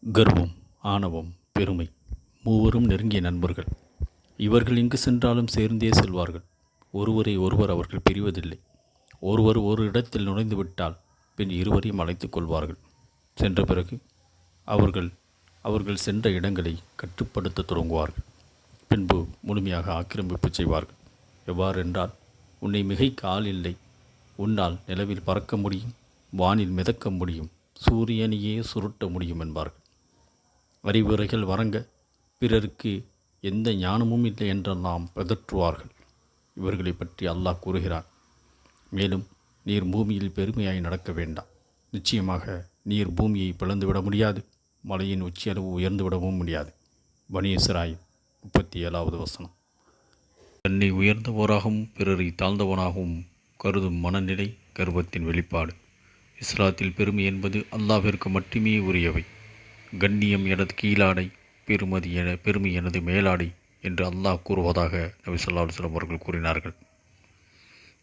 கர்வம், ஆணவம், பெருமை மூவரும் நெருங்கிய நண்பர்கள். இவர்கள் எங்கு சென்றாலும் சேர்ந்தே செல்வார்கள். ஒருவரை ஒருவர் அவர்கள் பிரிவதில்லை. ஒருவர் ஒரு இடத்தில் நுழைந்துவிட்டால் பின் இருவரையும் அழைத்துக் கொள்வார்கள். சென்ற பிறகு அவர்கள் அவர்கள் சென்ற இடங்களை கட்டுப்படுத்த தொடங்குவார்கள். பின்பு முழுமையாக ஆக்கிரமிப்பு செய்வார்கள். எவ்வாறென்றால், உன்னை மிகைக்க ஆள் இல்லை, உன்னால் நிலவில் பறக்க முடியும், வானில் மிதக்க முடியும், சூரியனையே சுருட்ட முடியும் என்பார்கள். அறிவுரைகள் வழங்க பிறருக்கு எந்த ஞானமும் இல்லை என்றெல்லாம் பிதற்றுவார்கள். இவர்களை பற்றி அல்லாஹ் கூறுகிறான். மேலும், நீர் பூமியில் பெருமையாய் நடக்க வேண்டாம். நிச்சயமாக நீர் பூமியை பிளந்துவிட முடியாது, மலையின் உச்சியளவு உயர்ந்துவிடவும் முடியாது. பனி இஸ்ராயீல் 37வது வசனம். தன்னை உயர்ந்தவராகவும் பிறரை தாழ்ந்தவனாகவும் கருதும் மனநிலை கர்வத்தின் வெளிப்பாடு. இஸ்லாத்தில் பெருமை என்பது அல்லாஹ்விற்கு மட்டுமே உரியவை. கண்ணியம் எனது கீழாடை, பெருமை எனது மேலாடை என்று அல்லாஹ் கூறுவதாக நபி ஸல்லல்லாஹு அலைஹி வஸல்லம் அவர்கள் கூறினார்கள்.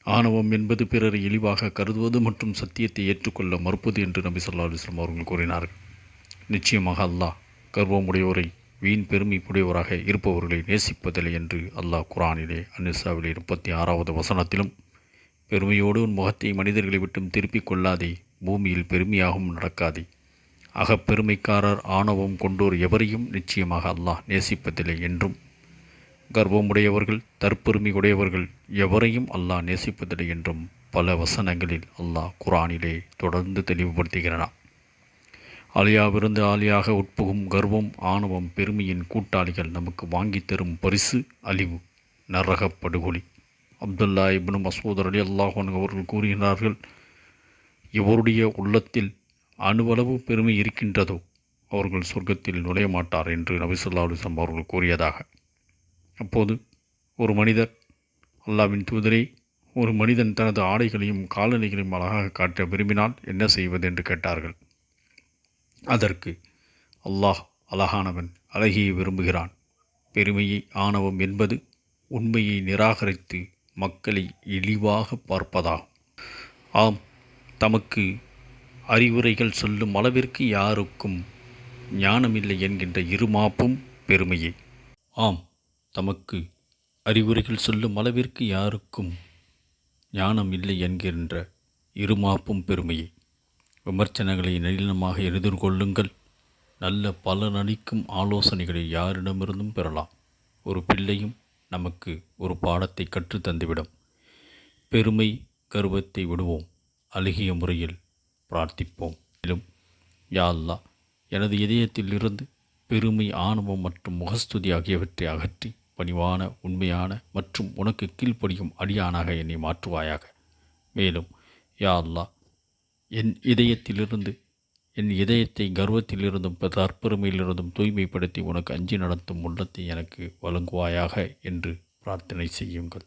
ஆணவம் என்பது பிறரை இழிவாக கருதுவது மற்றும் சத்தியத்தை ஏற்றுக்கொள்ள மறுப்பது என்று நபி ஸல்லல்லாஹு அலைஹி வஸல்லம் அவர்கள் கூறினார்கள். நிச்சயமாக அல்லாஹ் கர்வமுடையோரை, வீண் பெருமை உடையவராக இருப்பவர்களை நேசிப்பதில்லை என்று அல்லாஹ் குர்ஆனிலே அன்-நிசாவிலே 36வது வசனத்திலும், பெருமையோடு உன் முகத்தை மனிதர்களை விட்டும் திருப்பிக் கொள்ளாதே, பூமியில் பெருமையாகவும் நடக்காதே, அகப்பெருமைக்காரர் ஆணவம் கொண்டோர் எவரையும் நிச்சயமாக அல்லாஹ் நேசிப்பதில்லை என்றும், கர்வமுடையவர்கள், தற்பெருமை உடையவர்கள் எவரையும் அல்லாஹ் நேசிப்பதில்லை என்றும் பல வசனங்களில் அல்லாஹ் குர்ஆனிலே தொடர்ந்து தெளிவுபடுத்துகிறான். ஆலியாவிருந்து ஆலியாக உட்புகும் கர்வம், ஆணவம், பெருமையின் கூட்டாளிகள் நமக்கு வாங்கி தரும் பரிசு அழிவு, நரகப் படுகொலி. அப்துல்லா இப்னு மஸ்ஊத் ரலியல்லாஹு அன்ஹு அவர்கள் கூறுகிறார்கள், எவருடைய உள்ளத்தில் அணுவளவு பெருமை இருக்கின்றதோ அவர்கள் சொர்க்கத்தில் நுழைய மாட்டார் என்று நபி ஸல்லல்லாஹு அலைஹி வஸல்லம் அவர்கள் கூறியதாக. அப்போது ஒரு மனிதர், அல்லாஹ்வின் தூதரே, ஒரு மனிதன் தனது ஆடைகளையும் காலணிகளையும் அழகாக காட்ட விரும்பினால் என்ன செய்வது என்று கேட்டார்கள். அதற்கு அல்லாஹ் அழகானவன், அழகியை விரும்புகிறான். பெருமையை, ஆணவம் என்பது உண்மையை நிராகரித்து மக்களை இழிவாக பார்ப்பதாகும். ஆம், தமக்கு அறிவுரைகள் சொல்லும் அளவிற்கு யாருக்கும் ஞானமில்லை என்கின்ற இருமாப்பும் பெருமையே. ஆம், தமக்கு அறிவுரைகள் சொல்லும் அளவிற்கு யாருக்கும் ஞானம் இல்லை என்கின்ற இருமாப்பும் பெருமையே. விமர்சனங்களை நளினமாக எதிர்கொள்ளுங்கள். நல்ல பலனளிக்கும் ஆலோசனைகளை யாரிடமிருந்தும் பெறலாம். ஒரு பிள்ளையும் நமக்கு ஒரு பாடத்தை கற்றுத்தந்துவிடும். பெருமை, கர்வத்தை விடுவோம். அழகிய முறையில் பிரார்த்திப்போம். மேலும், யா அல்லாஹ், எனது இதயத்தில் இருந்து பெருமை, ஆணவம் மற்றும் முகஸ்துதி ஆகியவற்றை அகற்றி பணிவான, உண்மையான மற்றும் உனக்கு கீழ்ப்படியும் அடியானாக என்னை மாற்றுவாயாக. மேலும், யா அல்லாஹ், என் இதயத்தை கர்வத்திலிருந்தும் தற்பெருமையிலிருந்தும் தூய்மைப்படுத்தி உனக்கு அஞ்சி நடத்தும் உள்ளத்தை எனக்கு வழங்குவாயாக என்று பிரார்த்தனை செய்யுங்கள்.